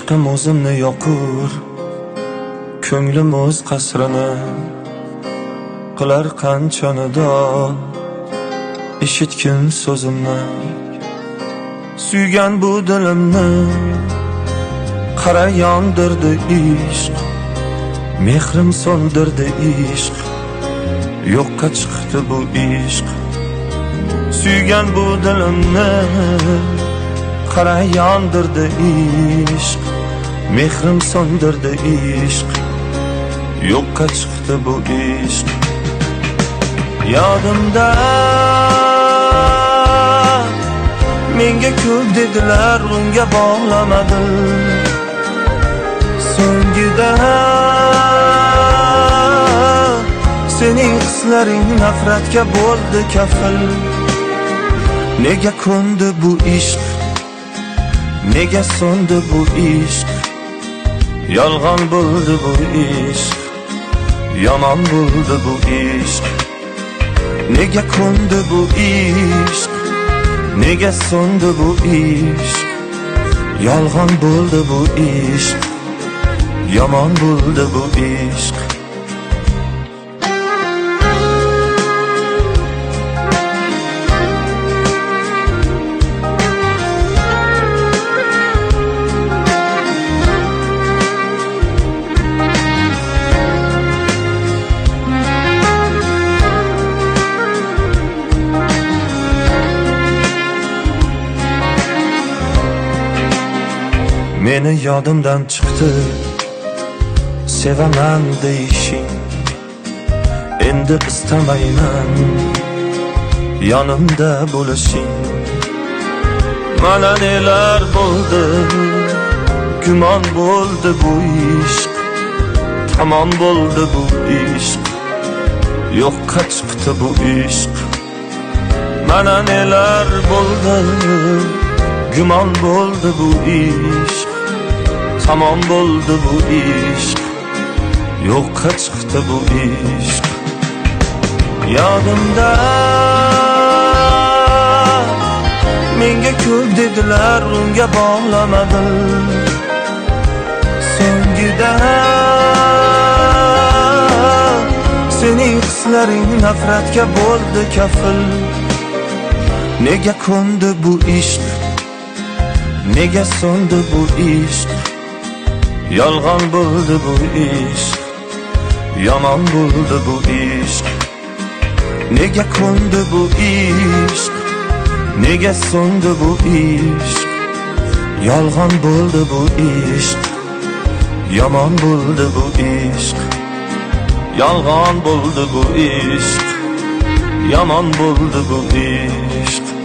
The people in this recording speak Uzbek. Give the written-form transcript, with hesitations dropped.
ishqim o'zimni yoqur, ko'nglim o'z qasrini qilar qancha nido. Eshitgin so'zimni, suygan bu dilimni, qara yondirdi ishq, mehrim so'ndirdi ishq, yo'qqa chiqdi bu ishq. Suygan bu dilimni, qara yondirdi ishq, mehrim so'ndirdi ishq, yo'qqa chiqdi bu ishq. Yodimda menga ko'p dedilar, unga bog'lamadim. So'ngida sening hislaring nafratga bo'ldi kafil. Nega ko'ndi bu ishq, nega so'ndi bu ishq? Yolg'on bo'ldi bu ishq, yomon bo'ldi bu ishq. Nega ko'ndi bu ishq, nega so'ndi bu ishq? Yolg'on bo'ldi bu ishq, yomon bo'ldi bu ishq. Meni yodimdan chiqdi sevaman deyishing. Endi istamayman yonimda bo'lishing. Mana nelar bo'ldi, gumon bo'ldi bu ishq, tamom bo'ldi bu ishq, yo'qqa chiqdi bu ishq. Mana nelar bo'ldi, gumon bo'ldi bu ishq, tamom bo'ldi bu ishq, yo'qqa chiqdi bu ishq. Yodimda menga ko'p dedilar, unga bog'lamadim. So'ngida sening hislaring nafratga bo'ldi kafil. Nega ko'ndi bu ishq, nega so'ndi bu ishq? Yolg'on bo'ldi bu ishq, yomon bo'ldi bu ishq. Nega ko'ndi bu ishq, nega so'ndi bu ishq? Yolg'on bo'ldi bu ishq, yomon bo'ldi bu ishq. Yolg'on bo'ldi bu ishq, yomon bo'ldi bu ishq.